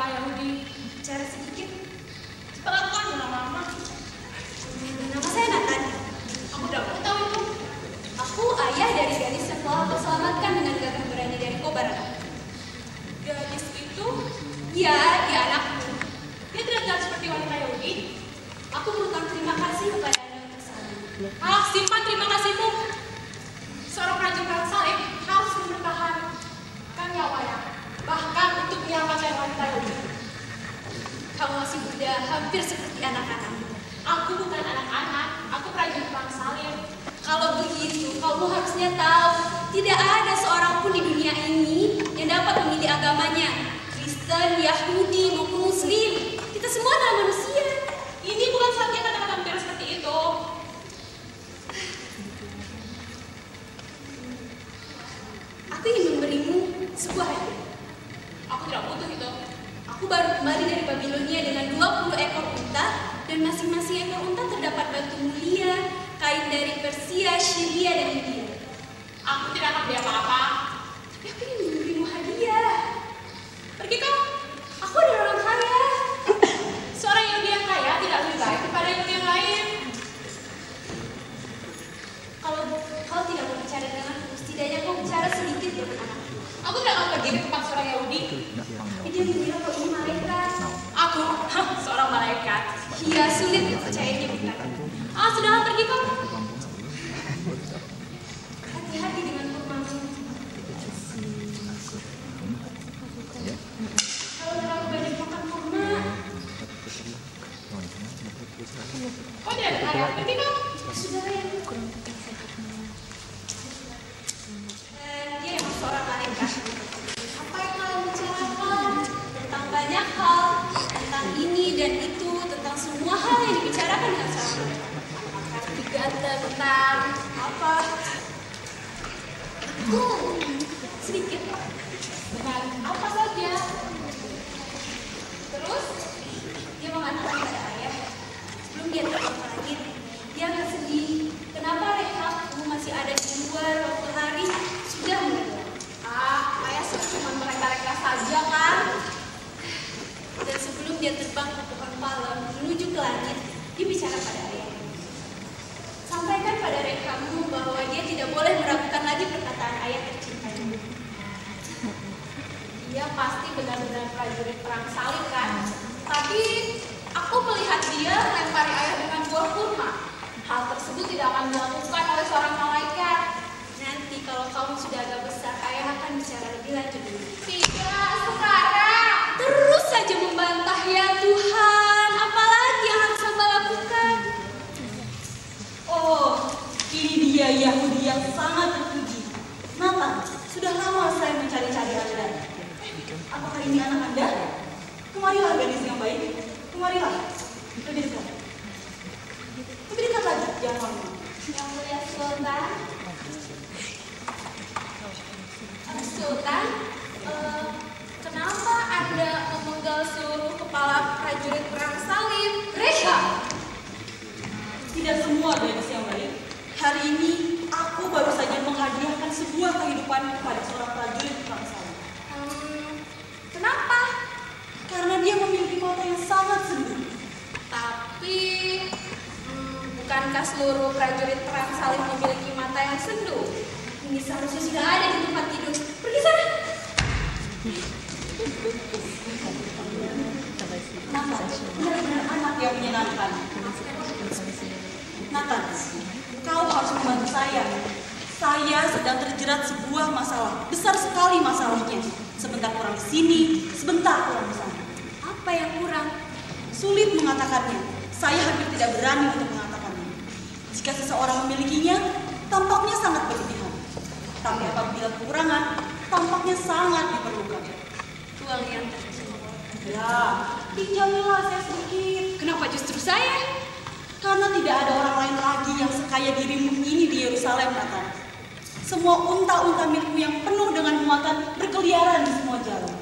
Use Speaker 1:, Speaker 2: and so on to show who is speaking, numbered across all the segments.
Speaker 1: Pak Yahudi?
Speaker 2: Bicara sedikit.
Speaker 1: Cepat kan, lama-lama.
Speaker 2: Nama saya Nathan.
Speaker 1: Aku udah tahu itu.
Speaker 2: Aku ayah dari gadis yang telah kau selamatkan dengan gagah berani dari kobaran.
Speaker 1: Gadis itu,
Speaker 2: Ya, dia anakku.
Speaker 1: dia tidak jahat seperti wanita Yahudi.
Speaker 2: Aku mengucapkan terima kasih kepada Anda untuk saran.
Speaker 1: Ah, simpan terima kasihmu. Seorang prajurit perang salib harus mempertahankan nyawanya, bahkan untuk menyelamatkan wanita Yahudi.
Speaker 2: Kamu masih muda, hampir seperti anak-anak.
Speaker 1: Aku bukan anak-anak, aku prajurit perang salib.
Speaker 2: Kalau begitu, kamu harusnya tahu tidak ada seorang pun di dunia ini yang dapat memilih agamanya. Kristen, Yahudi, maupun Muslim. Kita semua adalah manusia.
Speaker 1: Ini bukan saatnya kata-kata bicara seperti itu.
Speaker 2: Aku ingin memberimu sebuah hadiah.
Speaker 1: Aku tidak butuh itu.
Speaker 2: Aku baru kembali dari Babilonia dengan 20 ekor unta, dan masing-masing ekor unta terdapat batu mulia, kain dari Persia, Syria, dan India.
Speaker 1: Aku tidak akan beli apa-apa.
Speaker 2: Tapi aku ingin memberimu hadiah.
Speaker 1: Pergi kau.
Speaker 2: Aku adalah orang kaya.
Speaker 1: Seorang Yahudi yang kaya tidak lebih baik daripada Yahudi yang lain.
Speaker 2: Kalau kau tidak mau bicara denganku, setidaknya kau bicara sedikit dengan anakku.
Speaker 1: Aku tidak akan pergi ke tempat seorang Yahudi.
Speaker 2: Tapi dia mengira kau ini malaikat.
Speaker 1: Aku, seorang malaikat.
Speaker 2: Iya, sulit dipercayainya bukan?
Speaker 1: Ah, sudahlah pergi kau.
Speaker 2: Hati-hati dengan kurmamu. Kalau terlalu banyak makan kurma,
Speaker 1: Kau tidak berkarya. Pergi kau.
Speaker 2: sudah ya. Dia emang seorang malaikat. Apa yang kalian bicarakan? Tentang banyak hal, tentang ini dan itu, tentang semua hal yang dibicarakan dengan seorang malaikat. Apakah juga tentang apa? Sedikit.
Speaker 1: Dengan apa saja.
Speaker 2: Terus dia mengatakan pada ayah, sebelum dia terbang ke langit, dia agak sedih. Kenapa Rekhaku masih ada di luar waktu hari sudah menenggelam?
Speaker 1: Ah, ayah cuma mereka-reka saja kan.
Speaker 2: Dan sebelum dia terbang ke pohon palem menuju ke langit, dia bicara pada ayah. Sampaikan pada Rekhamu bahwa dia tidak boleh meragukan lagi perkataan ayah tercintanya.
Speaker 1: Dia pasti benar-benar prajurit perang salib kan. Tapi aku melihat dia lempari ayah dengan buah kurma. Hal tersebut tidak akan dilakukan oleh seorang malaikat.
Speaker 2: Nanti kalau kamu sudah agak besar, ayah akan bicara lebih lanjut dulu.
Speaker 1: Tidak, sekarang.
Speaker 2: Terus saja membantah ya Tuhan, apalagi yang harus hamba lakukan?
Speaker 3: Oh, ini dia Yahudi yang sangat terpuji. Nathan, sudah lama saya mencari-cari Anda. Apakah ini anak Anda? Kemarilah gadis yang baik. Kemarilah. Lebih dekat. Lebih dekat lagi, jangan lama.
Speaker 2: Yang mulia Sultan, Sultan, kenapa Anda memenggal seluruh kepala prajurit perang salib?
Speaker 3: Rekha! Tidak semua gadis yang baik. Hari ini aku baru saja menghadiahkan sebuah kehidupan kepada seorang prajurit perang salib.
Speaker 2: Kenapa?
Speaker 3: Karena dia memiliki mata yang sangat sendu.
Speaker 2: Tapi, bukankah seluruh prajurit perang salib memiliki mata yang sendu? Ini seharusnya sudah ada di tempat tidur. Pergi sana.
Speaker 3: Nathan, benar-benar anak yang menyenangkan. Nathan, kau harus membantu saya. Saya sedang terjerat sebuah masalah. Besar sekali masalahnya. Sebentar kurang di sini, sebentar kurang di sana.
Speaker 2: Apa yang kurang?
Speaker 3: Sulit mengatakannya. Saya hampir tidak berani untuk mengatakannya. Jika seseorang memilikinya, tampaknya sangat berlebihan. Tapi apabila kekurangan, tampaknya sangat diperlukan.
Speaker 2: Tuang yang tercinta.
Speaker 3: Ya, pinjamilah saya sedikit.
Speaker 2: Kenapa justru saya?
Speaker 3: Karena tidak ada orang lain lagi yang sekaya dirimu ini di Yerusalem, Nathan. Semua unta-unta milikmu yang penuh dengan muatan berkeliaran di semua jalan.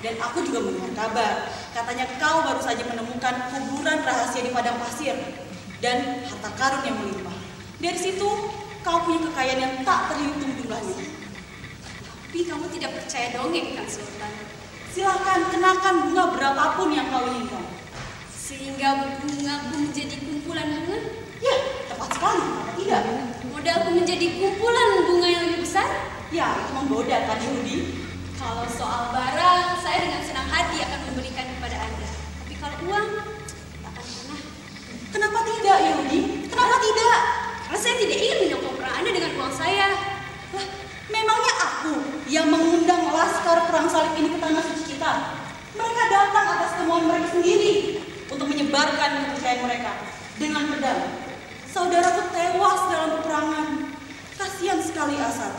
Speaker 3: Dan aku juga mendengar kabar, katanya kau baru saja menemukan kuburan rahasia di padang pasir dan harta karun yang melimpah. Dari situ, kau punya kekayaan yang tak terhitung jumlahnya.
Speaker 2: Tapi kamu tidak percaya dongeng kan Sultan?
Speaker 3: Silahkan kenakan bunga berapapun yang kau inginkan.
Speaker 2: Sehingga bungaku menjadi kumpulan bunga?
Speaker 3: Ya, tepat sekali, kenapa tidak?
Speaker 2: Modalku menjadi kumpulan bunga yang lebih besar?
Speaker 3: Ya, itu menggoda kan Yahudi.
Speaker 2: Kalau soal barang, saya dengan senang hati akan memberikan kepada Anda. Tapi kalau uang, tak akan pernah.
Speaker 3: Kenapa tidak Yahudi? Kenapa tidak?
Speaker 2: Karena saya tidak ingin menyokong perang Anda dengan uang saya.
Speaker 3: Lah, memangnya aku yang mengundang laskar perang salib ini ke tanah suci kita? Mereka datang atas kemauan mereka sendiri untuk menyebarkan kepercayaan mereka dengan pedang. Saudaraku tewas dalam peperangan. Kasihan sekali Asad.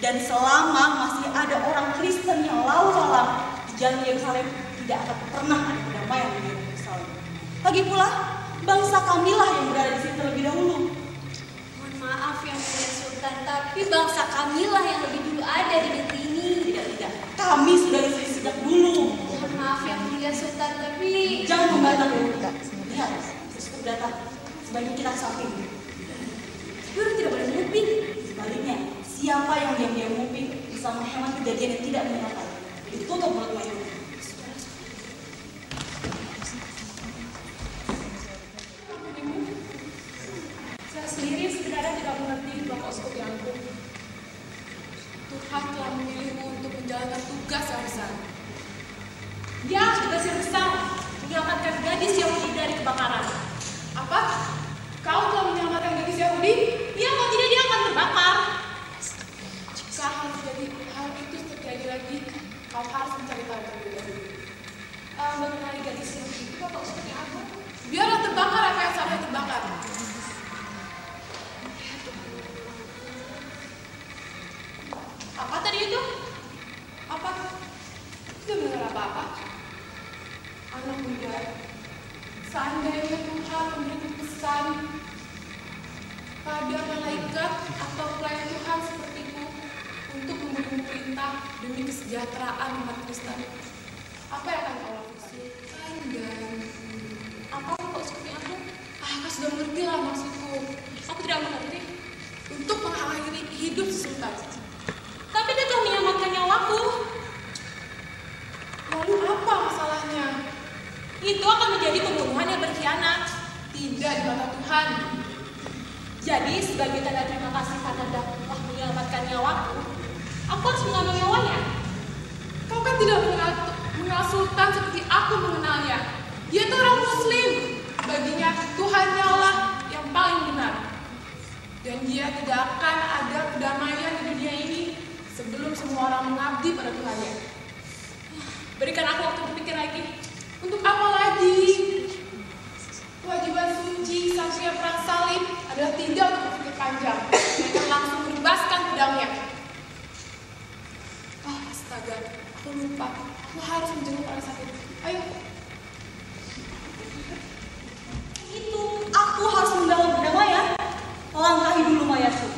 Speaker 3: Dan selama masih ada orang Kristen yang lalu lalang di jalan Yerusalem, tidak akan pernah ada kedamaian di Yerusalem. Lagi pula, bangsa kamilah yang berada di sini terlebih dahulu.
Speaker 2: Mohon maaf yang mulia Sultan, tapi bangsa kamilah yang lebih dulu ada di negeri ini.
Speaker 3: Tidak. Kami sudah di sini sejak dulu.
Speaker 2: Mohon maaf yang mulia Sultan, tapi
Speaker 3: Jangan membantah Yahudi. Lihat, Yusuf datang. Sebaiknya kita samping.
Speaker 2: guru tidak boleh menguping.
Speaker 3: Sebaliknya, siapa yang diam-diam menguping bisa menghemat kejadian yang tidak menyenangkan. Ditutup mulut Yahudi.
Speaker 4: Saya sendiri sebenarnya tidak mengerti Bapak Uskup yang agung. Tuhan telah memilihmu untuk menjalankan tugas yang besar.
Speaker 3: Ya, tugas yang besar. Menyelamatkan gadis Yahudi dari kebakaran.
Speaker 4: Apa? Kau telah menyelamatkan gadis Yahudi?
Speaker 3: Ya, kalau tidak dia akan terbakar.
Speaker 4: Jika hal itu terjadi lagi, kau harus mencari tahu terlebih dahulu. Mengenai gadis Yahudi itu, Bapak Uskup yang agung, biarlah terbakar apa yang sampai terbakar. Apa tadi itu? Apa? Tidak mendengar apa-apa. Anak muda, seandainya Tuhan memberikan pesan pada malaikat atau pelayan Tuhan sepertiku untuk memberikan perintah demi kesejahteraan umat Kristen, apa yang akan kau lakukan? Dan apa Bapak Uskup yang agung? Kau sudah mengerti lah maksudku. Aku tidak mengerti. Untuk mengakhiri hidup Sultan.
Speaker 3: Tapi dia telah menyelamatkan nyawaku.
Speaker 4: Lalu apa masalahnya?
Speaker 3: Itu akan menjadi pembunuhan yang berkhianat.
Speaker 4: Tidak di mata Tuhan.
Speaker 3: Jadi sebagai tanda terima kasih karena telah menyelamatkan nyawaku, aku harus mengambil nyawanya.
Speaker 4: Kau kan tidak mengenal Sultan seperti aku mengenalnya. Dia itu orang Muslim. Baginya Tuhannya Allah yang paling benar. Dan dia tidak akan ada kedamaian di dunia ini sebelum semua orang mengabdi pada Tuhannya.
Speaker 3: Berikan aku waktu berpikir lagi.
Speaker 4: Untuk apa lagi? Kewajiban suci Satria Perang Salib adalah tidak untuk berpikir panjang, mereka langsung merebaskan pedangnya. Astaga, aku lupa. Aku harus menjenguk orang sakit. Ayo.
Speaker 3: Itu, aku harus membawa perdamaian. Langkahi dulu mayatku.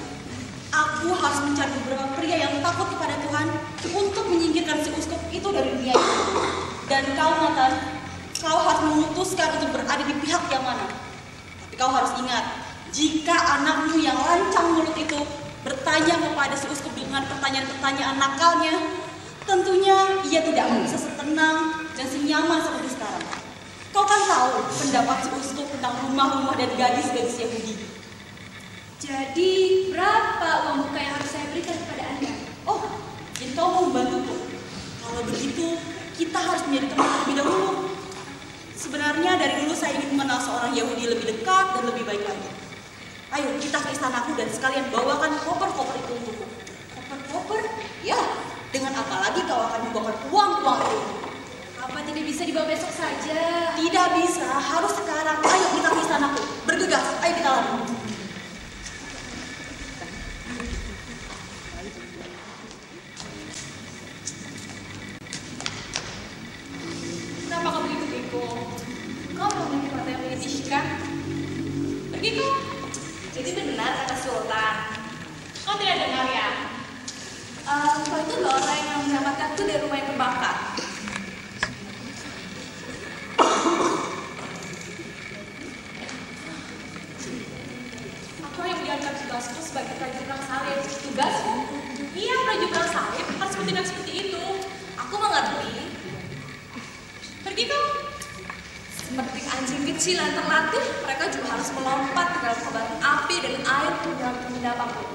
Speaker 3: Aku harus mencari beberapa pria yang takut kepada Tuhan untuk menyingkirkan si uskup itu dari dunia ini. Dan kau, Nathan, kau harus memutuskan untuk berada di pihak yang mana. Tapi kau harus ingat, jika anakmu yang lancang mulut itu bertanya kepada si uskup dengan pertanyaan-pertanyaan nakalnya, tentunya ia tidak akan bisa setenang dan senyaman seperti sekarang. Kau kan tahu pendapat si uskup tentang rumah-rumah dan gadis-gadis Yahudi.
Speaker 2: Jadi berapa uang buka yang harus saya berikan kepada Anda?
Speaker 3: Oh, jadi kau mau membantuku? Kalau begitu, kita harus menjadi teman terlebih dahulu. Sebenarnya dari dulu saya ingin mengenal seorang Yahudi lebih dekat dan lebih baik lagi. Ayo kita ke istanaku dan sekalian bawakan koper-koper itu untukku.
Speaker 2: Koper-koper?
Speaker 3: Ya, dengan apa lagi kau akan membawakan uang-uang itu?
Speaker 2: Apa tidak bisa dibawa besok saja?
Speaker 3: Tidak bisa, harus sekarang. Ayo kita ke istanaku. Bergegas, ayo kita lari.
Speaker 4: Kenapa kau begitu bego? Kau memiliki mata yang menyedihkan. Pergi kau.
Speaker 2: Jadi benar kata Sultan.
Speaker 4: Kau tidak dengar ya?
Speaker 2: Kau itu loh orang yang menyelamatkanku dari rumah yang terbakar.
Speaker 4: Aku yang menjalankan tugasku sebagai prajurit perang salib.
Speaker 3: Tugasmu? Iya, prajurit perang salib harus bertindak seperti itu.
Speaker 2: Aku mengerti, kecil yang terlatih, mereka juga harus melompat ke dalam kobaran api dan air dalam benda apapun.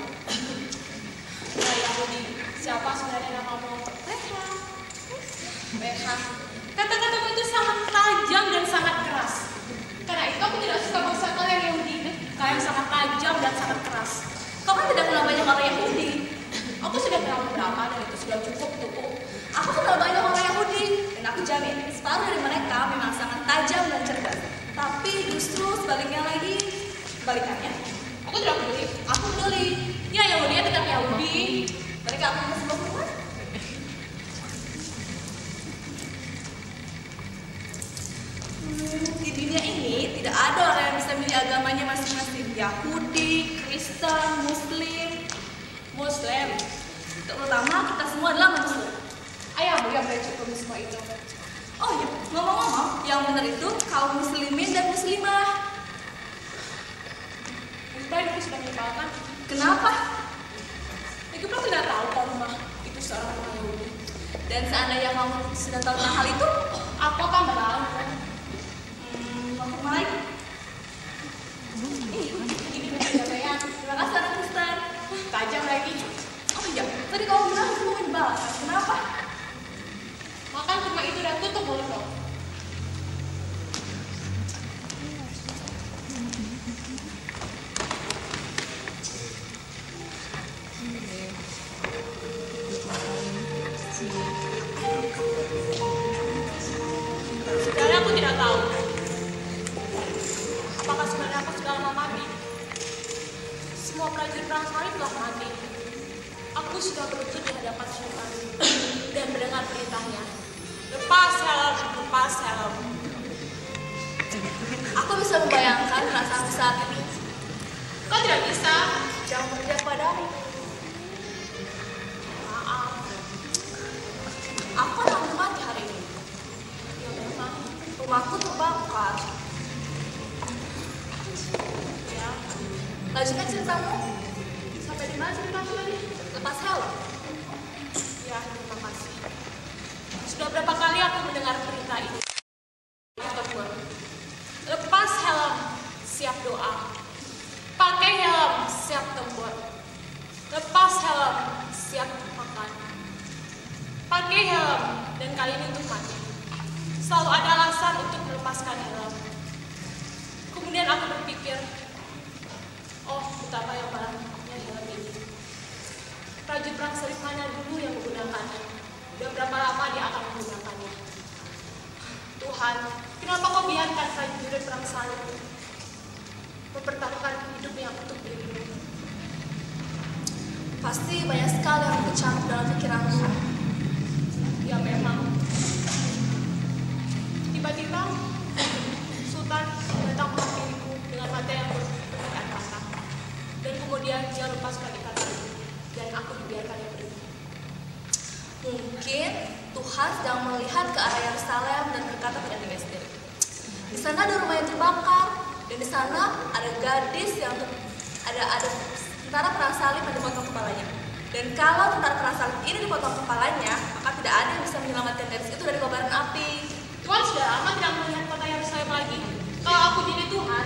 Speaker 4: Nah, Yahudi, siapa sebenarnya namamu?
Speaker 2: Reha.
Speaker 4: Reha. Kata-katamu itu sangat tajam dan sangat keras. Karena itu aku tidak suka bangsa kalian Yahudi. Kalian sangat tajam dan sangat keras.
Speaker 2: Kau kan tidak kenal banyak orang Yahudi.
Speaker 4: Aku sudah kenal beberapa dan itu sudah cukup untukku.
Speaker 2: Aku kenal banyak orang Yahudi dan aku jamin separuh dari mereka memang sangat tajam dan cerdas. Tapi justru sebaliknya lagi, kebalikannya.
Speaker 4: Aku tidak peduli.
Speaker 2: Aku peduli.
Speaker 4: Ya Yahudi ya tetap Yahudi.
Speaker 2: Mereka akan sebuah hubungan. Di dunia ini tidak ada orang yang bisa milih agamanya masing-masing. Yahudi, Kristen, Muslim. Terutama kita semua adalah manusia.
Speaker 4: Ayahmu yang melecehkan semua itu.
Speaker 2: Oh iya, ngomong-ngomong, yang benar itu kaum muslimin dan muslimah.
Speaker 4: Kita itu sudah menyebalkan.
Speaker 2: Kenapa?
Speaker 4: Lagi pula tidak tahu kalau rumah itu seorang orang Yahudi.
Speaker 2: Dan seandainya kamu sudah tahu tentang hal itu,
Speaker 4: Aku akan melarang.
Speaker 2: mau kemana lagi?
Speaker 4: Ini pencapaian.
Speaker 2: Terima kasih anak Kristen.
Speaker 4: Tajam lagi.
Speaker 2: Oh iya, tadi kamu bilang kamu mau dibalas. Kenapa?
Speaker 4: Makan kurma itu dan tutup mulut. Sebenarnya aku tidak tahu. Apakah sebenarnya aku sudah lama mati? Semua prajurit perang salib telah mati. Aku sudah berlutut di hadapan syaitan dan mendengar perintahnya. Lepas helm, lepas helm.
Speaker 2: Aku bisa membayangkan perasaanku saat ini.
Speaker 4: Kau tidak bisa.
Speaker 2: Jangan berpihak padamu.
Speaker 4: Maaf.
Speaker 2: Aku akan mati hari ini.
Speaker 4: Ya memang.
Speaker 2: Rumahku terbakar.
Speaker 4: Ya.
Speaker 2: Lanjutkan ceritamu.
Speaker 4: Sampai di mana ceritamu tadi?
Speaker 2: Lepas helm.
Speaker 4: Ya, terima kasih. Sudah berapa kali aku mendengar berita ini? Tempur. Lepas helm, siap doa. Pakai helm, siap tempur. Lepas helm, siap makan. Pakai helm, dan kali ini untuk mati. Selalu ada alasan untuk melepaskan helm. Kemudian aku berpikir, oh, betapa yang barangnya helm ini. Prajurit perang salib mana dulu yang menggunakannya? Dan berapa lama dia akan menggunakannya? Tuhan, kenapa kau biarkan prajurit perang salib mempertaruhkan hidupnya untuk dirimu?
Speaker 2: Pasti banyak sekali yang bercampur dalam pikiranku.
Speaker 4: Ya memang. Tiba-tiba Sultan datang menghampiriku dengan mata yang berkata-kata. Dan kemudian dia lepaskan ikatan itu. Dan aku dibiarkannya pergi.
Speaker 2: Mungkin Tuhan sedang melihat ke arah Yerusalem dan berkata pada dirinya sendiri. Di sana ada rumah yang terbakar dan di sana ada gadis yang ada tentara perang salib yang dipotong kepalanya. Dan kalau tentara perang salib ini dipotong kepalanya, maka tidak ada yang bisa menyelamatkan gadis itu dari kobaran api.
Speaker 4: Tuhan sudah lama tidak melihat kota Yerusalem lagi. Kalau aku jadi Tuhan,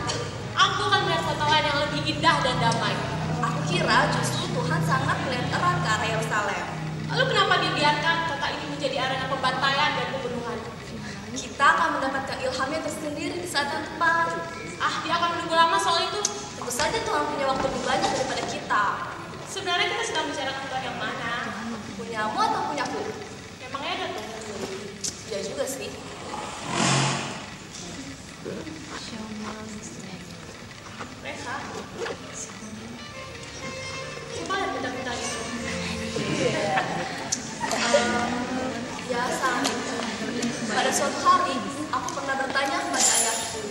Speaker 4: aku akan melihat kota lain yang lebih indah dan damai.
Speaker 2: Aku kira justru Tuhan sangat melihat erat ke arah Yerusalem.
Speaker 4: Lalu kenapa dibiarkan kota ini menjadi arena pembantaian dan pembunuhan?
Speaker 2: Kita akan mendapatkan ilhamnya tersendiri di saat yang tepat.
Speaker 4: Ah, dia akan menunggu lama soal itu.
Speaker 2: Tentu saja Tuhan punya waktu lebih banyak daripada kita.
Speaker 4: Sebenarnya kita sedang bicarakan Tuhan yang mana?
Speaker 2: Punyamu atau punyaku?
Speaker 4: Memangnya ada Tuhan yang lebih?
Speaker 2: Ya juga sih.
Speaker 4: Reka, coba lihat benda-benda itu.
Speaker 2: Biasa. Pada suatu hari, aku pernah bertanya kepada ayahku,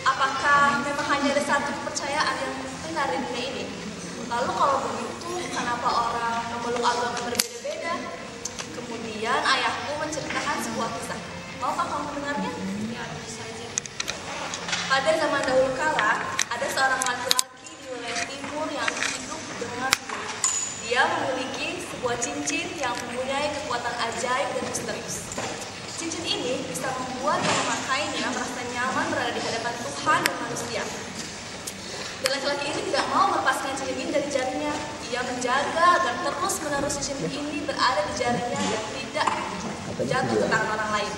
Speaker 2: apakah memang hanya ada satu kepercayaan yang benar di dunia ini? Lalu kalau begitu, kenapa orang memeluk agama berbeda-beda? Kemudian ayahku menceritakan sebuah kisah. Maukah kamu mendengarnya?
Speaker 4: Ya, tentu saja.
Speaker 2: Pada zaman dahulu kala, ada seorang laki-laki di wilayah timur yang hidup dengan sendiri. Dia memiliki sebuah cincin yang mempunyai kekuatan ajaib dan misterius. Cincin ini bisa membuat yang memakainya merasa nyaman berada di hadapan Dia menjaga agar terus-menerus cincin ini berada di jarinya dan tidak jatuh ke tangan orang lain.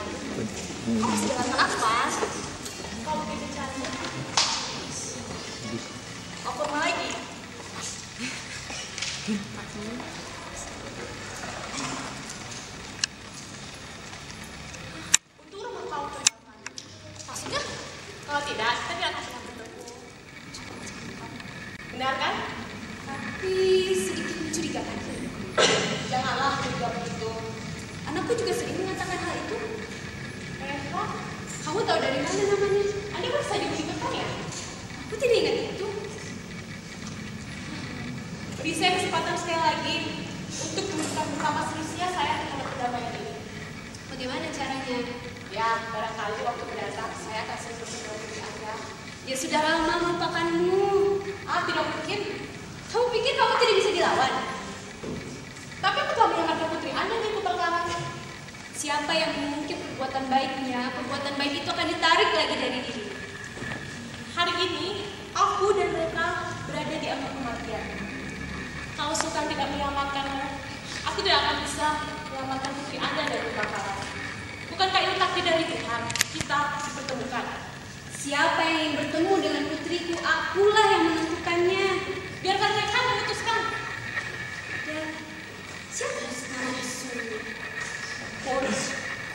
Speaker 2: Kamu sedang apa? Kau begitu cantik. Mau ke rumah lagi? Untuk rumah kau ke mana? Maksudnya? Kalau tidak, kita tidak akan pernah bertemu. Benar kan? Tapi sedikit mencurigakan. Janganlah curiga begitu. Anakku juga sering mengatakan hal itu. Reva, kamu tahu dari mana namanya? Anda baru saja mengingatkan ya? Aku tidak ingat itu. Beri saya kesempatan sekali lagi untuk menemukan bersama seluruhnya saya terhadap perdamaian ini. Bagaimana caranya? Ya, barangkali waktu mendatang saya akan sering bertemu dengan Anda. Ya sudah lama melupakanmu. Tidak mungkin. Kamu pikir kamu tidak bisa dilawan? Tapi aku telah menyelamatkan putri Anda dari kebakaran. Siapa yang mengungkit perbuatan baiknya, perbuatan baik itu akan ditarik lagi dari diri. Hari ini, aku dan mereka berada di ambang kematian. Kalau Sultan tidak menyelamatkanmu, aku tidak akan bisa menyelamatkan putri Anda dari kebakaran. Bukankah itu takdir dari Tuhan? Kita dipertemukan. Siapa yang ingin bertemu dengan putriku, akulah yang menentukannya. Biarkan mereka memutuskan. Dan siapa sekarang disuruh?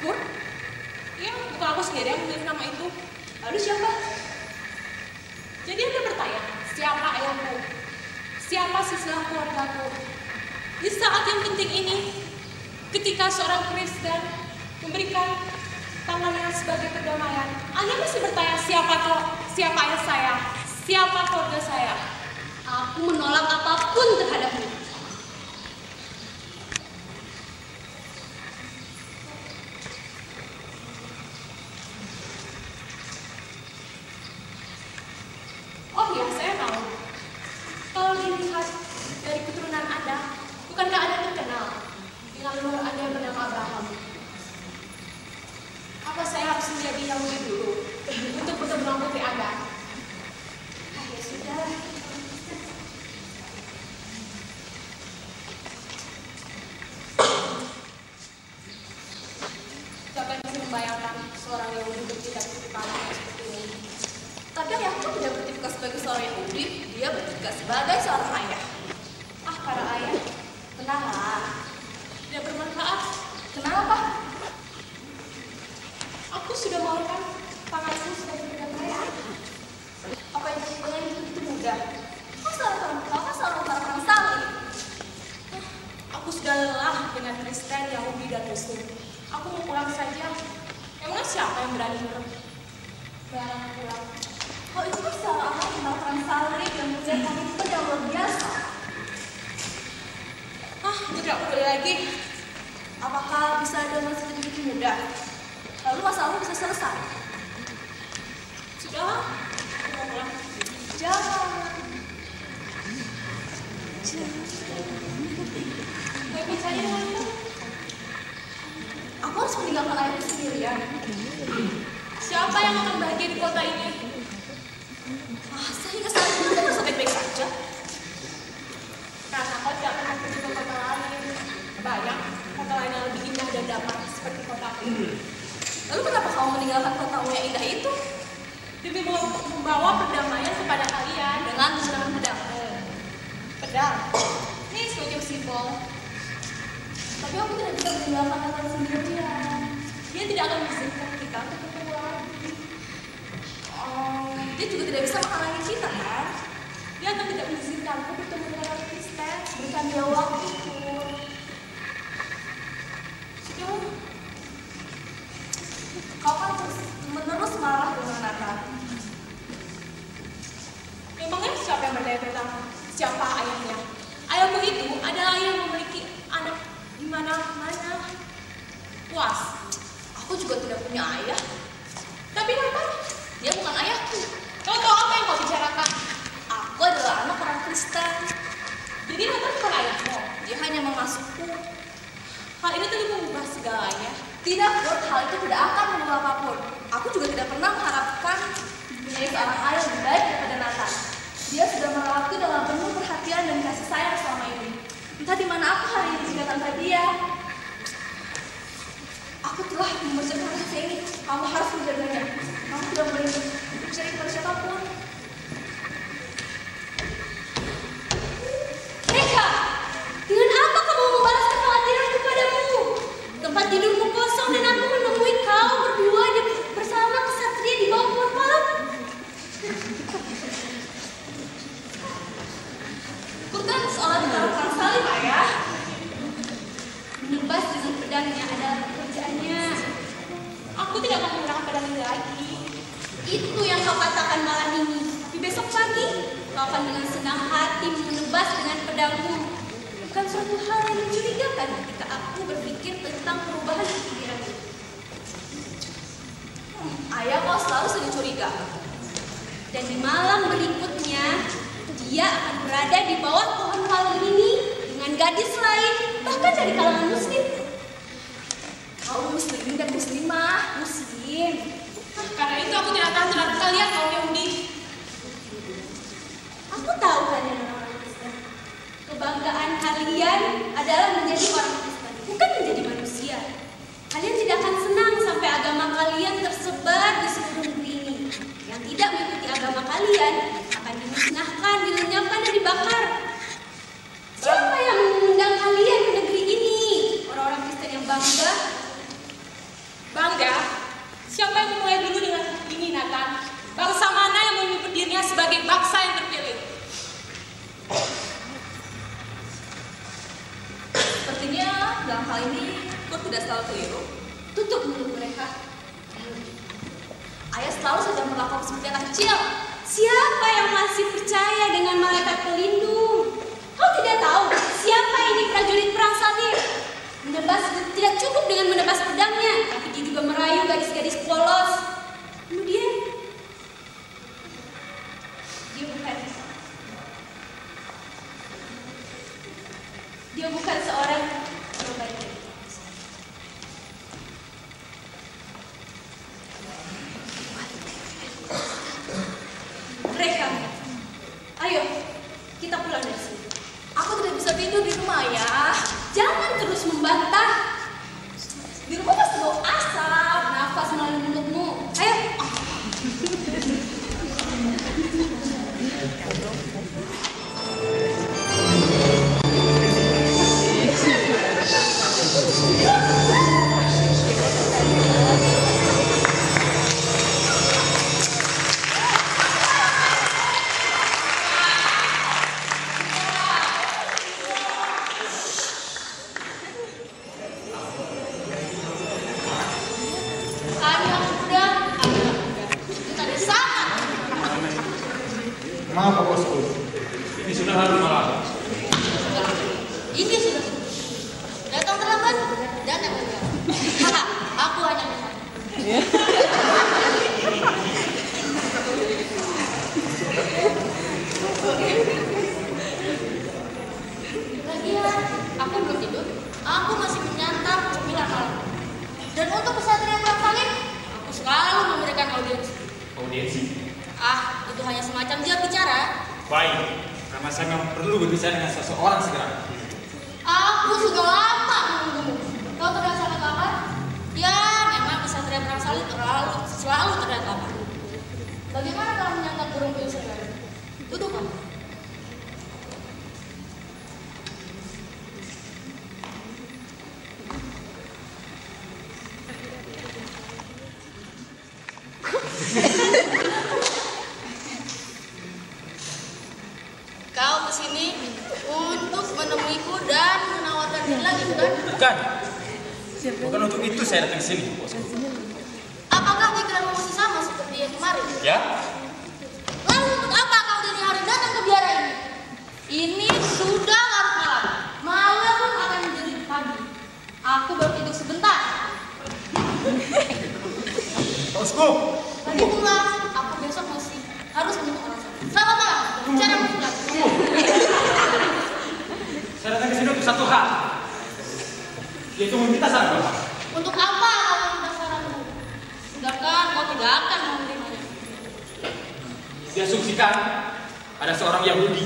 Speaker 2: Kurt? Ya, bukan aku sendiri yang memilih nama itu. Lalu siapa? Jadi Anda bertanya, siapa ayahku? Siapa sisa keluargaku? Di saat yang penting ini, ketika seorang Kristen memberikan tangannya sebagai perdamaian, Anda masih bertanya siapa ayah saya? Siapa keluarga saya? Aku menolak apapun terhadapmu. Oh iya, saya tahu. Kalau dilihat dari keturunan Anda, bukankah Anda terkenal dengan leluhur Anda yang bernama Abraham? Apa saya harus menjadi Yahudi dulu untuk bertemu dengan putri Anda? Ya sudah. Siapa yang bisa membayangkan seorang Yahudi bertindak seperti tanah seperti ini? Tapi ayahku tidak bertindak sebagai seorang Yahudi, dia bertindak sebagai seorang ayah. Para ayah, tenanglah. Tidak bermanfaat. Kenapa? Aku sudah melakukan tanganku sebagai perdamaian. Apa yang terjadi itu mudah? Kau salah orang saleh. Aku sudah lelah dengan Kristen, Yahudi, dan Muslim. Aku mau pulang saja. Emang siapa yang berani barang pulang? Oh, itu salah orang saleh yang menjadi komitmen yang luar biasa. Tidak peduli lagi. Apakah bisa ada masih begitu mudah? Lalu masalahmu bisa selesai. Sudahlah, aku mau pulang. Jangan. Mau bicara denganku? Aku harus meninggalkan ayahku sendirian. Siapa yang akan bahagia di kota ini? Sehingga saat ini aku merasa baik-baik saja. Karena kau tidak pernah pergi ke kota lain. Banyak kota lain yang lebih indah dan damai seperti kotaku. Lalu kenapa kau meninggalkan kotamu yang indah itu? Demi membawa perdamaian kepada kalian dengan menggunakan pedang. Pedang? Ini semacam simbol. Tapi aku tidak bisa meninggalkan kalian sendirian. Dia tidak akan mengizinkan kita untuk bertemu lagi. Dia juga tidak bisa menghalangi kita, kan? Dia akan tidak mengizinkan aku bertemu dengan orang Kristen. Berikan dia waktuku. Sudah. Kau kan terus marah dengan Nathan. Memangnya siapa yang berdaya tentang siapa ayahnya? Ayahmu itu adalah ayah yang memiliki anak di mana-mana. Puas. Aku juga tidak punya ayah. Tapi kenapa? Dia bukan ayahku. Kau tahu apa yang kau bicarakan? Aku adalah anak orang Kristen. Jadi Nathan bukan ayahmu. Dia hanya memasukku. Hal ini tentu mengubah segalanya. Tidak, Kurt, hal itu tidak akan mengubah apapun. Aku juga tidak pernah mengharapkan menjadi seorang ayah lebih baik daripada Nathan.
Speaker 1: Dia sudah merawatku dengan penuh perhatian dan kasih sayang selama ini. Entah di mana aku hari ini jika tanpa dia. Aku telah mempersiapkan rahasia ini. Kamu harus menjaganya. Kamu tidak boleh bercerita kepada siapapun.
Speaker 2: Reka, dengan apa kamu membalas kekhawatiran kepadamu? Tempat tidurmu kosong dan aku menemui kau berdua bersama kesatria di bawah pohon palem.
Speaker 1: Bukan seorang perang salib, Ayah.
Speaker 2: Menebas dengan pedangnya adalah pekerjaannya. Aku tidak akan menggunakan pedang ini lagi. Itu yang kau katakan malam ini. Tapi besok pagi kau akan dengan senang hati menebas dengan pedangmu. Bukan suatu hal yang mencurigakan ketika aku berpikir tentang perubahan pikiran.
Speaker 1: Ayah, kau selalu sering curiga.
Speaker 2: Dan di malam berikutnya dia akan berada di bawah pohon palem ini dengan gadis lain, bahkan dari kalangan muslim.
Speaker 1: Kau muslim dan muslimah.
Speaker 2: Muslim.
Speaker 4: Karena itu aku tidak tahan terhadap kalian kaum Yahudi.
Speaker 2: Aku tahu kalian orang Kristen. Kebanggaan kalian adalah menjadi orang Kristen, bukan menjadi manusia. Kalian tidak akan senang sampai agama kalian tersebar di seluruh negeri ini. Yang tidak mengikuti agama kalian akan dimusnahkan, dilenyapkan, dan dibakar. Siapa yang mengundang kalian ke negeri ini? Orang-orang Kristen yang bangga.
Speaker 4: Bangga? Siapa yang memulai dulu dengan ini, Nathan? Bangsa mana yang menyebut dirinya sebagai bangsa yang terpilih?
Speaker 1: Sepertinya dalam hal ini kau tidak selalu keliru.
Speaker 2: Tutup mulut mereka.
Speaker 1: Ayah selalu saja melakukan seperti anak kecil.
Speaker 2: Siapa yang masih percaya dengan malaikat pelindung? Kau tidak tahu siapa ini prajurit perang salib? Menebas tidak cukup dengan menebas pedangnya, tapi dia juga merayu gadis-gadis polos. Kemudian dia bukan seorang perbaiki. Mereka, ayo kita pulang dari sini.
Speaker 1: Aku tidak bisa tidur di rumah, Ayah.
Speaker 2: Jangan terus membantah.
Speaker 1: Di rumah pasti bau asap.
Speaker 2: Nafas melalui mulutmu. Ayo.
Speaker 1: Anak muda, kita di sana.
Speaker 5: Maaf Pak Bosku, ini sudah hari malam.
Speaker 1: Ini sudah datang terlambat, datang terlambat. Haha, aku hanya bisa. Lagian, aku belum tidur. Aku masih menyantap cemilan malam. Dan untuk kesatria perang salib, aku selalu memberikan audiensi.
Speaker 5: Audiensi?
Speaker 1: Ah, itu hanya semacam dia bicara.
Speaker 5: Baik, karena saya memang perlu berbicara dengan seseorang segera.
Speaker 1: Aku sudah lama menunggumu. Kau terlihat sangat lapar? Ya, memang kesatria perang salib selalu terlihat lapar. Bagaimana kalau menyantap burung puyuh segar? Duduk, Pak. Kau kesini untuk menemuiku dan menawarkan diri lagi, bukan?
Speaker 5: Bukan. Bukan untuk itu saya datang ke sini, Bosku.
Speaker 1: Apakah pikiranmu masih sama seperti yang kemarin?
Speaker 5: Ya?
Speaker 1: Lalu untuk apa kau dini hari datang ke biara ini? Ini sudah larut malam. Malam akan menjadi pagi. Aku baru tidur sebentar.
Speaker 5: Bosku!
Speaker 1: Lagi pula, aku besok masih harus menyebut orang sana. Selamat malam. Cara memulai.
Speaker 5: Saya datang ke sini untuk satu hal. Yaitu meminta saran Bapak.
Speaker 1: Untuk apa kau meminta saranmu? Sedangkan kau tidak akan menerimanya.
Speaker 5: Diasumsikan ada seorang Yahudi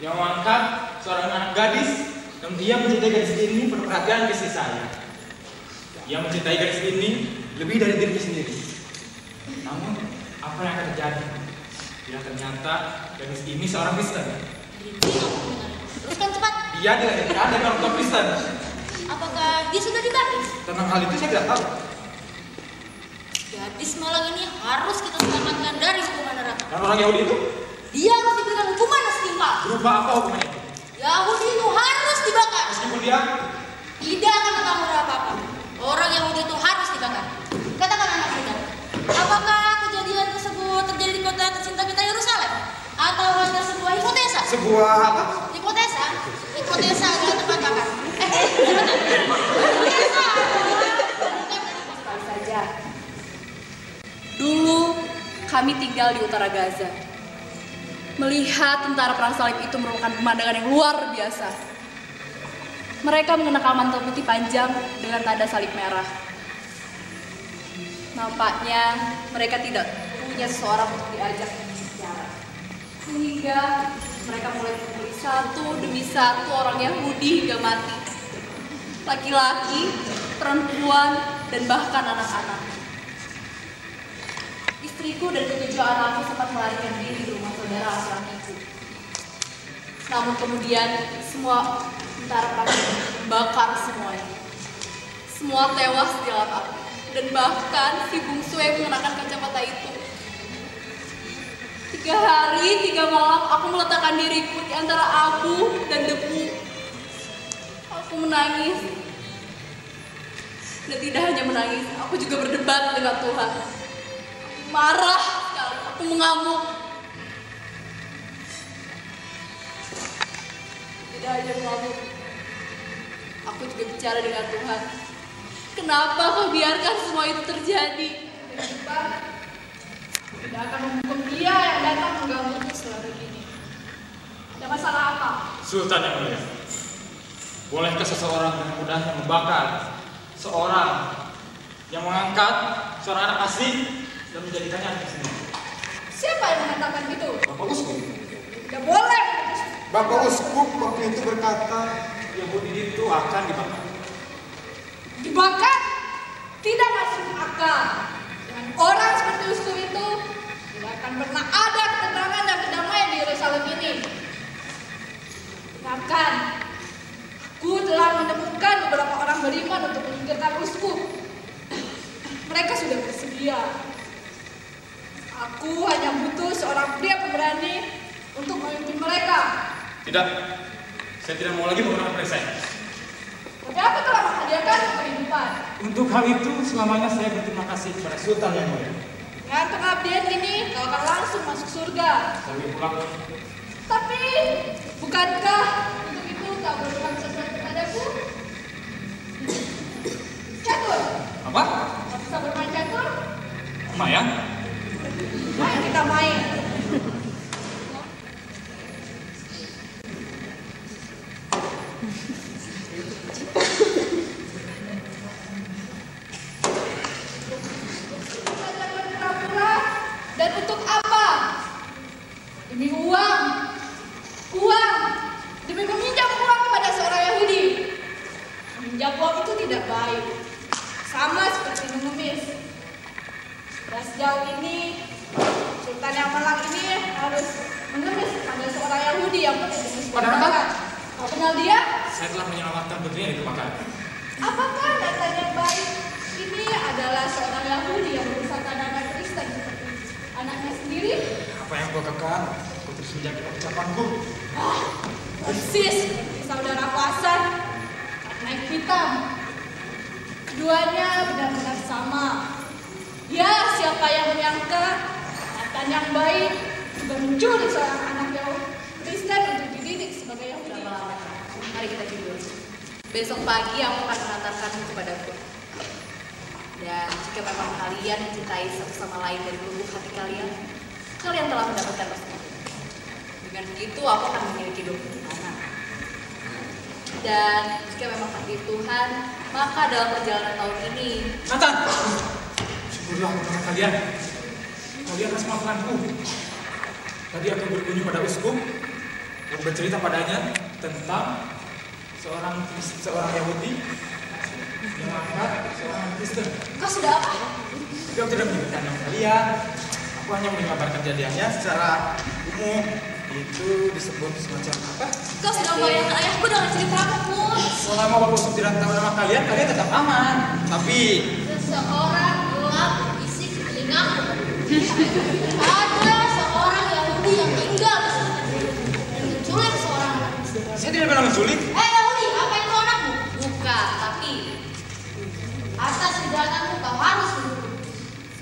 Speaker 5: yang mengangkat seorang anak gadis dan dia mencintai gadis ini penuh perhatian kasih sayang. Dia mencintai gadis ini lebih dari dirinya sendiri. Namun apa yang akan terjadi? Ya ternyata gadis ini seorang Kristen.
Speaker 1: Teruskan cepat.
Speaker 5: Dia dilahirkan dari orang tua Kristen.
Speaker 1: Apakah dia sudah dibaptis?
Speaker 5: Tentang hal itu saya tidak tahu.
Speaker 1: Gadis malang ini harus kita selamatkan dari hukuman neraka.
Speaker 5: Dan orang Yahudi itu
Speaker 1: Dia harus diberikan hukuman yang setimpal.
Speaker 5: berubah apa hukumannya itu?
Speaker 1: Yahudi itu harus dibakar.
Speaker 5: Meskipun dia
Speaker 1: Tidak akan bertanggung apa-apa. Orang Yahudi itu harus dibakar. Katakan anak muda, apakah kejadian tersebut terjadi di kota tercinta kita Yerusalem? Atau hanya sebuah hipotesa?
Speaker 5: sebuah apa?
Speaker 1: Hipotesa? Hipotesa adalah tempat bakar. Hipotesa.
Speaker 2: Sekali saja. Dulu kami tinggal di utara Gaza. Melihat tentara perang salib itu merupakan pemandangan yang luar biasa. Mereka mengenakan mantel putih panjang dengan tanda salib merah. Nampaknya mereka tidak punya seseorang untuk diajak bicara. Sehingga mereka mulai membunuh satu demi satu orang Yahudi hingga mati. Laki-laki, perempuan, dan bahkan anak-anak. Istriku dan ketujuh anakku sempat melarikan diri di rumah saudara laki-lakiku. Namun kemudian semua tentara perang membakar semuanya. Semua tewas di dalam api. Dan bahkan si bungsu yang mengenakan kacamata itu. 3 hari, 3 malam aku meletakkan diriku di antara abu dan debu. Aku menangis. Dan tidak hanya menangis, aku juga berdebat dengan Tuhan. Aku marah sekali, aku mengamuk. Tidak hanya mengamuk, aku juga bicara dengan Tuhan. Kenapa kau biarkan semua itu terjadi? Dan Tuhan, aku tidak akan menghukum dia yang datang menggangguku selama ini. Ada masalah apa?
Speaker 5: Sultan yang mulia, bolehkah seseorang dengan mudahnya membakar seorang yang mengangkat seorang anak asing dan menjadikannya anak sendiri?
Speaker 2: Siapa yang mengatakan itu?
Speaker 6: Bapak Uskup.
Speaker 2: Tidak boleh.
Speaker 6: Bapak Uskup waktu itu berkata
Speaker 5: Yahudi itu akan dibakar.
Speaker 2: Dibakar? Tidak masuk akal. Dengan orang seperti uskup itu, tidak akan pernah ada ketenangan dan kedamaian di Yerusalem ini. Bahkan, aku telah menemukan beberapa orang beriman untuk menyingkirkan uskup. Mereka sudah bersedia. Aku hanya butuh seorang pria pemberani untuk memimpin mereka.
Speaker 5: Tidak, saya tidak mau lagi menggunakan perisai.
Speaker 2: Tapi aku telah menghadiahkan kehidupan.
Speaker 5: Untuk hal itu selamanya saya berterima kasih kepada Sultan yang mulia.
Speaker 2: Dengan pengabdian ini, kau akan langsung masuk surga.
Speaker 5: Saya ingin pulang.
Speaker 2: Tapi, bukankah untuk itu kau berbuat sesuatu kepadaku? Catur,
Speaker 5: Apa?
Speaker 2: kau bisa bermain catur?
Speaker 5: Lumayan.
Speaker 2: Mari kita main. Kita berpura-pura, dan untuk apa? Demi uang. Uang. Demi meminjam uang kepada seorang Yahudi. Meminjam uang itu tidak baik. Sama seperti mengemis. Dan sejauh ini, Sultan yang malang ini harus mengemis pada seorang Yahudi yang mengemis.
Speaker 5: Padahal,
Speaker 2: kau kenal dia?
Speaker 5: saya telah menyelamatkan putrinya dari kebakaran.
Speaker 2: Apakah datanya yang baik? Ini adalah seorang Yahudi yang berusaha anak Kristen seperti anaknya sendiri.
Speaker 5: Apa yang kau kekang? Kau terus menjaga ucapanku.
Speaker 2: Persis seperti saudaraku Hasan, naik hitam. Keduanya benar-benar sama. Ya, siapa yang menyangka Nathan yang baik juga menculik seorang anak Yahudi Kristen untuk dididik sebagai Yahudi. Mari kita tidur. Besok pagi aku akan mengantarkanmu kepadaku. Dan jika memang kalian mencintai satu sama lain dari lubuk hati kalian, kalian telah mendapatkan restu. Dengan begitu aku akan memiliki 20 anak. Dan jika memang takdir Tuhan, maka dalam perjalanan tahun ini
Speaker 5: Nathan! Syukurlah kepada kalian. Kalian harus memaafkanku. tadi aku berkunjung pada uskup dan bercerita padanya tentang seorang Yahudi yang mengangkat seorang Kristen.
Speaker 2: Kau sudah apa?
Speaker 5: Tapi aku tidak menyebutkan nama kalian. Aku hanya mengabarkan kejadiannya secara umum. Itu disebut semacam apa?
Speaker 2: Kau sudah membayangkan ayahku dengan ceritamu, Pun.
Speaker 5: Selama Bapak Uskup tidak tahu nama kalian tetap aman. Tapi
Speaker 1: Seseorang gelap berbisik di telingaku. Ada seorang Yahudi yang tinggal di sana dan menculik seorang anak.
Speaker 5: saya tidak pernah menculik.
Speaker 1: Yahudi, apa itu anakmu?
Speaker 2: Bukan, tapi
Speaker 1: Atas kejahatanmu kau harus dihukum.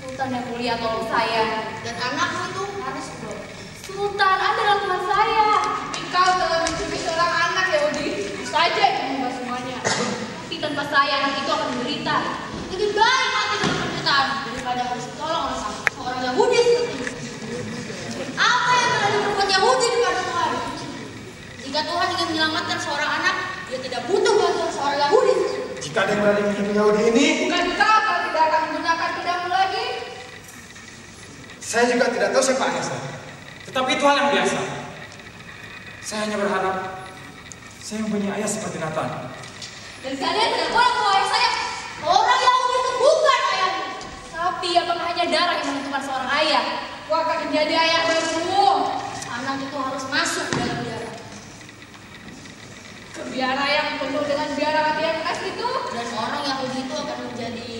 Speaker 2: Sultan yang mulia tolong saya.
Speaker 1: Dan anakmu itu harus dibawa.
Speaker 2: Sultan, Anda adalah teman saya.
Speaker 4: Tapi kau telah menculik seorang anak Yahudi, saja itu mengubah semuanya.
Speaker 2: Tapi tanpa saya, anak itu akan menderita.
Speaker 1: Lebih baik mati dalam penderitaan daripada harus ditolong oleh seorang Yahudi seperti itu. Apa yang telah diperbuat Yahudi kepada Tuhan? Jika Tuhan ingin menyelamatkan seorang anak, dia tidak butuh bantuan seorang Yahudi.
Speaker 6: Jika ada yang berani menghina Yahudi ini,
Speaker 4: Bukan kau kalau tidak akan menggunakan pedangmu lagi?
Speaker 6: saya juga tidak tahu siapa ayah saya.
Speaker 5: Tetapi itu hal yang biasa. Saya hanya berharap saya mempunyai ayah seperti Nathan.
Speaker 1: Dan kalian tidak boleh membawa ayah saya. Orang Yahudi itu bukan ayahmu.
Speaker 2: Tapi apakah hanya darah yang menentukan seorang ayah?
Speaker 4: Aku akan menjadi ayah barumu.
Speaker 1: Anak itu harus masuk dalam biara.
Speaker 4: Ke biara yang penuh dengan biara mati yang keras itu.
Speaker 1: Dan orang Yahudi itu akan menjadi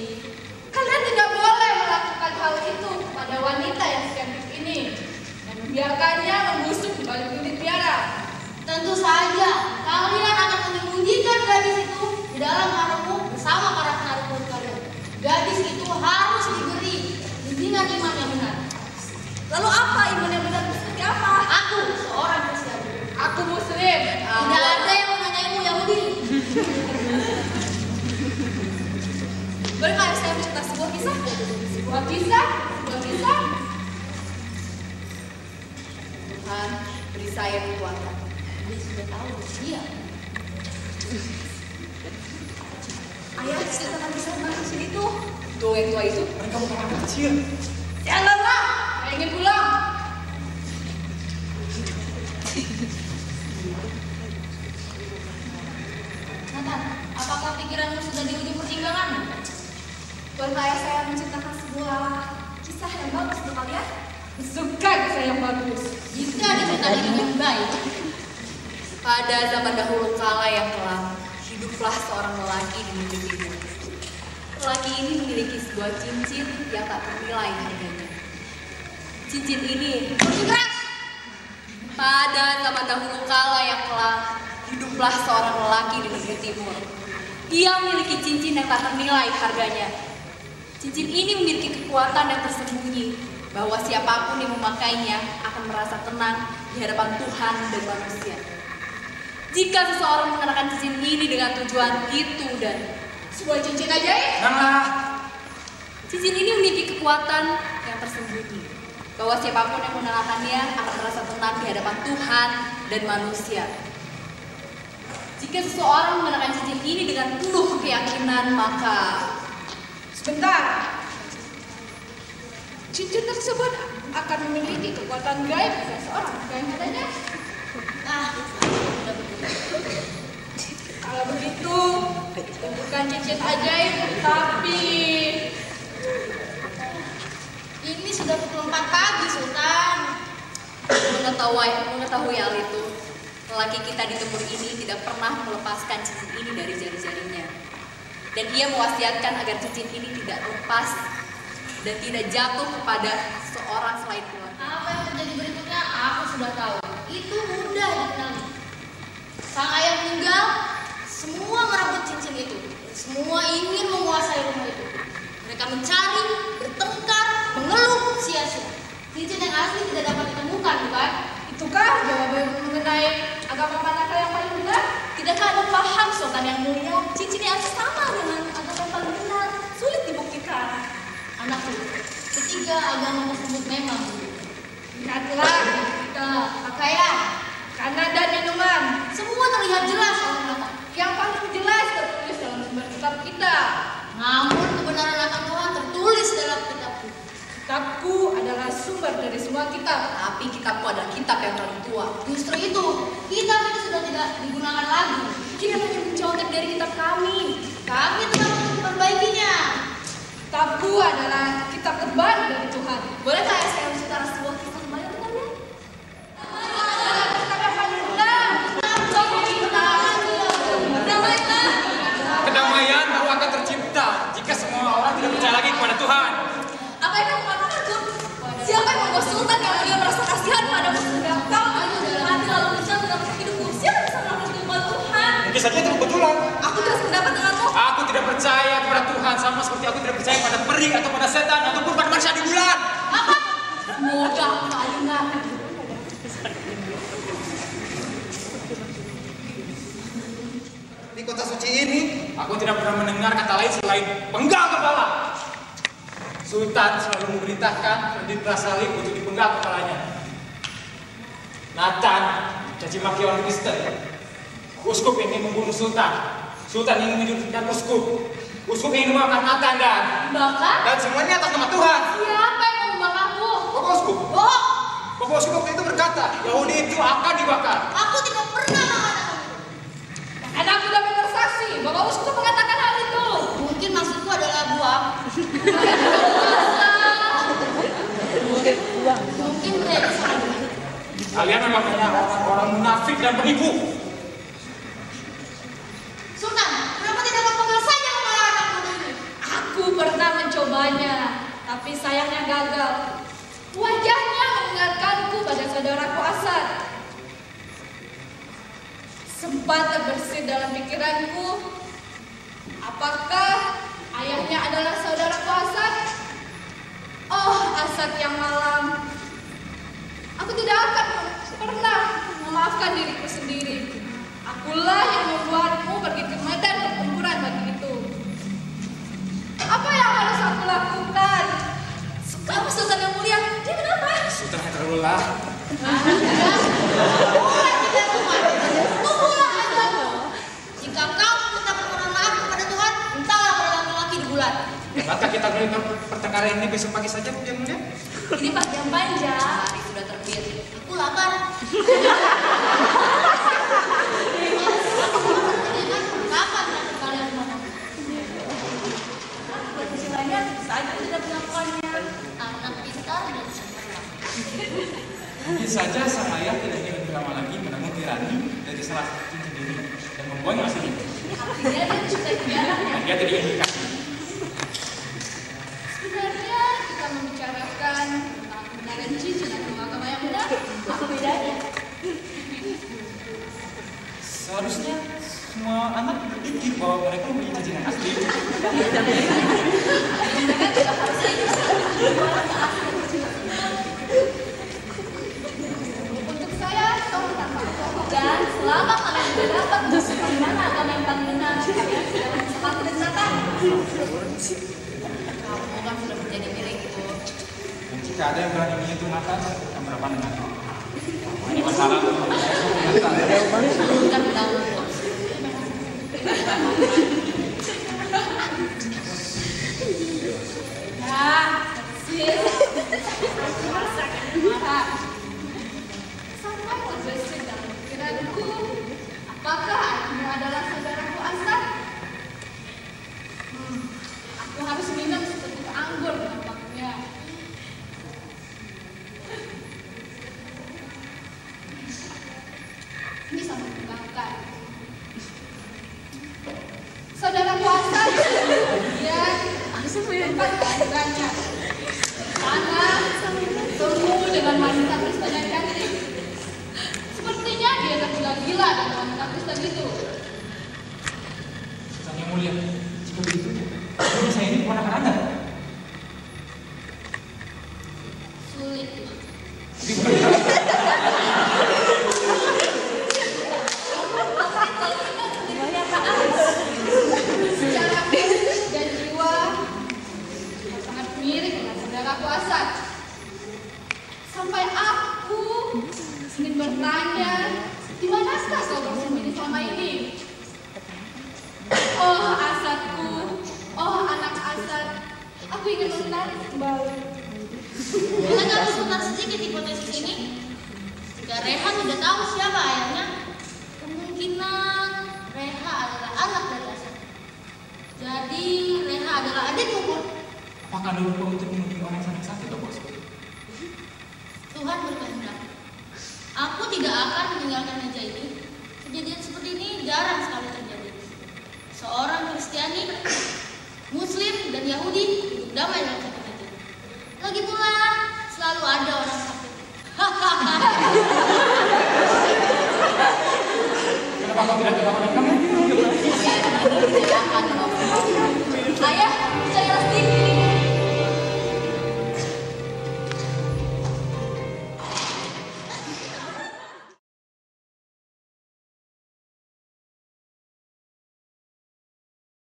Speaker 4: Kalian tidak boleh melakukan hal itu pada wanita yang secantik ini dan membiarkannya membusuk di balik unit biara.
Speaker 1: tentu saja kalian akan menyembunyikan gadis itu di dalam haremmu bersama para penaruh kalian. Gadis itu harus diberi bimbingan iman yang benar.
Speaker 2: Lalu apa iman yang benar seperti apa?
Speaker 1: Aku seorang Kristen.
Speaker 4: Aku Muslim.
Speaker 1: Tidak ada yang menanyaimu Yahudi.
Speaker 2: Bolehkah saya cerita sebuah kisah?
Speaker 4: Sebuah kisah.
Speaker 2: Tuhan, beri saya kekuatan.
Speaker 1: Dia sudah tahu dia.
Speaker 2: Ayah, ceritakan kisah manusia itu. Tuh yang tua itu.
Speaker 5: Mereka bukan anak kecil.
Speaker 4: Janganlah. Saya ingin pulang.
Speaker 1: Nathan, apakah pikiranmu sudah di ujung pertimbanganmu?
Speaker 2: Bolehkah saya menceritakan sebuah kisah yang bagus untuk kalian?
Speaker 4: Suka kisah yang bagus.
Speaker 1: Jika diceritakan dengan baik,
Speaker 2: Pada zaman dahulu kala yang kelam, hiduplah seorang lelaki di negeri timur. Lelaki ini memiliki sebuah cincin yang tak ternilai harganya. Cincin ini
Speaker 1: keras.
Speaker 2: pada zaman dahulu kala yang kelam, hiduplah seorang lelaki di negeri timur. Ia memiliki cincin yang tak ternilai harganya. Cincin ini memiliki kekuatan yang tersembunyi, bahwa siapapun yang memakainya akan merasa tenang di hadapan Tuhan dan manusia. Jika seseorang mengenakan cincin ini dengan tujuan itu dan
Speaker 4: Sebuah cincin ajaib.
Speaker 5: Janganlah.
Speaker 2: cincin ini memiliki kekuatan yang tersembunyi, bahwa siapapun yang mengenakannya akan merasa tenang di hadapan Tuhan dan manusia. Jika seseorang mengenakan cincin ini dengan penuh keyakinan, maka
Speaker 4: Sebentar. Cincin tersebut akan memiliki kekuatan gaib pada seorang. Yang katanya,
Speaker 1: Nah, sudah begitu.
Speaker 4: kalau begitu, itu bukan cincin ajaib, tapi
Speaker 1: Ini sudah pukul 4 pagi, Sultan.
Speaker 2: mengetahui hal itu, lelaki kita di timur ini tidak pernah melepaskan cincin ini dari jari-jarinya. Dan ia mewasiatkan agar cincin ini tidak lepas dan tidak jatuh kepada seorang selain keluarga.
Speaker 1: Apa yang terjadi berikutnya, aku sudah tahu. Itu mudah dikenali. Sang ayah meninggal, semua merebut cincin itu. Semua ingin menguasai rumah itu. Mereka mencari, bertengkar, mengeluh sia-sia. Cincin yang asli tidak dapat ditemukan, bukan?
Speaker 4: itukah jawaban mengenai agama manakah yang paling benar?
Speaker 2: Tidakkah Anda paham, Sultan yang mulia? Cincin yang sama dengan agama yang paling benar, sulit dibuktikan.
Speaker 1: Anakku, ketiga agama tersebut memang benar.
Speaker 4: Lihatlah,
Speaker 1: Kita pakaian,
Speaker 4: makanan dan minuman.
Speaker 1: semua terlihat jelas oleh mata.
Speaker 4: Yang paling jelas tertulis dalam sumber kitab kita.
Speaker 1: Namun kebenaran akan Tuhan tertulis dalam kitabku.
Speaker 2: Kitabku adalah sumber dari semua kitab, tapi kitabku adalah kitab yang paling tua.
Speaker 1: Justru itu, kitab itu sudah tidak digunakan lagi.
Speaker 2: Kita hanya mencontek dari kitab kami.
Speaker 1: Kami telah memperbaikinya.
Speaker 2: Kitabku adalah kitab terbaik dari Tuhan. Bolehkah saya menceritakan sebuah kisah terbaik untuk kalian? Kitab yang paling benar. Damailah.
Speaker 5: Kedamaian baru akan tercipta jika semua orang tidak percaya lagi kepada Tuhan.
Speaker 2: Apa yang kamu katakan? Siapa yang membuat sultan kalau dia merasa kasihan padamu? Sedangkan mati lalu menjatuh dalam hidupmu. Siapa yang bisa melakukan kehidupan Tuhan?
Speaker 5: Mungkin saja itu kebetulan.
Speaker 2: Aku tidak sependapat denganmu.
Speaker 5: Aku tidak percaya kepada Tuhan sama seperti aku tidak percaya pada peri atau pada setan ataupun pada manusia di bulan.
Speaker 2: Apa? Semoga kau dengar.
Speaker 6: Di kota suci ini,
Speaker 5: Aku tidak pernah mendengar kata lain selain penggal kepala. Sultan selalu memerintahkan Raden Prasalib untuk dipenggal kepalanya. Nathan caci maki orang Kristen. Uskup ingin membunuh Sultan. Sultan ingin menjudutkan uskup. Uskup ingin membakar Nathan
Speaker 1: Bahkan,
Speaker 5: dan semuanya atas nama Tuhan.
Speaker 1: siapa yang mau membakarmu?
Speaker 5: Bapak uskup.
Speaker 1: Bohong.
Speaker 5: Bapak uskup itu berkata Yahudi itu akan dibakar.
Speaker 1: Aku tidak pernah mengatakan itu.
Speaker 2: Dan aku dapat bersaksi bahwa uskup mengatakan hal itu.
Speaker 1: Mungkin maksudku adalah buah. Mungkin tidak salah.
Speaker 5: Kalian memang orang munafik dan penipu.
Speaker 1: Sultan, kenapa tidak mempegal saja kepala anak muda ini?
Speaker 2: Aku pernah mencobanya, tapi sayangnya gagal. Wajahnya mengingatkanku pada saudaraku Asad. Sempat terbersit dalam pikiranku, apakah ayahnya adalah saudaraku Asad? Oh, Asad yang malam. Aku tidak akan pernah memaafkan diriku sendiri. Akulah yang membuatmu pergi ke medan pertempuran pagi itu. Apa yang harus aku lakukan? Kamu Sultan yang mulia, dia kenapa?
Speaker 5: Sultan yang terlalu lelah.
Speaker 1: Tunggulah tidak Tuhan. Tunggulah ajaanmu. Jika kau tetap bermohon maaf kepada Tuhan, mintalah pada laki-laki di bulan.
Speaker 5: Maka kita berikan pertengkaran ini besok pagi saja, Bu yang mulia.
Speaker 2: Ini pagi yang panjang.
Speaker 1: Hari sudah terbit. Aku lapar. Kapan kalian makan?
Speaker 3: Kecilannya saja tidak melakukannya.
Speaker 1: Anak pintar dan cerdas.
Speaker 5: Mungkin saja sang ayah tidak ingin lebih lama lagi menemukan tirani dari salah satu cincin ini dan membuangnya asli.
Speaker 2: Artinya dia mencintai anaknya.
Speaker 5: Dan dia tidak ingin dikasih.
Speaker 2: Sebenarnya kita membicarakan tentang kebenaran cincin atau agama yang benar. Apa bedanya?
Speaker 5: Seharusnya semua anak berpikir bahwa mereka mempunyai cincin yang asli.
Speaker 2: Mereka juga harusnya itu untuk saya, tolong tanpa bohong. Dan selama kalian tidak dapat menemukan mana agama yang paling benar, kalian sudah sepatu dan datang.
Speaker 1: Kamu kan sudah menjadi milikku.
Speaker 5: Dan jika ada yang berani menyentuh mata, akan berapa dengan ini masalah.
Speaker 1: Bukan tahu.
Speaker 2: Nah, sis, aku merasakan marah. Sampai terbesit dalam pikiranku, apakah anakmu adalah saudaraku Asad? Aku harus minum seperti anggur nampaknya. Ini sangat membanggakan. Saudaraku Asad, dia tempat kehadirannya. Sana, temu dengan wanita Kristen yang cantik. Sepertinya dia tergila-gila dengan wanita Kristen itu.
Speaker 5: Sultan yang mulia, jika begitu, ini saya ini keponakan Anda.
Speaker 1: Sulit.
Speaker 5: Jadi bukan
Speaker 2: Secara fisik dan jiwa, dia sangat mirip dengan saudaraku Asad. Sampai aku ingin bertanya, di manakah kau bersembunyi selama ini? Oh Asadku, oh anak Asad, aku ingin mengenali kembali.
Speaker 1: Boleh kami putar sedikit hipotesis ini? Jika Reha tidak tahu siapa ayahnya, kemungkinan Reha adalah anak dari Asad. Jadi Reha adalah adikku, Bos.
Speaker 5: Apakah ada lupa untuk menuduh orang sana sakit, Bos?
Speaker 1: Tuhan berkehendak. Aku tidak akan meninggalkan meja ini. Kejadian seperti ini jarang sekali terjadi. Seorang Kristiani, Muslim, dan Yahudi hidup damai dalam satu meja. Lagi pula, selalu ada orang sakit.
Speaker 5: Kenapa kau tidak ketahuan kami?
Speaker 1: Tidak akan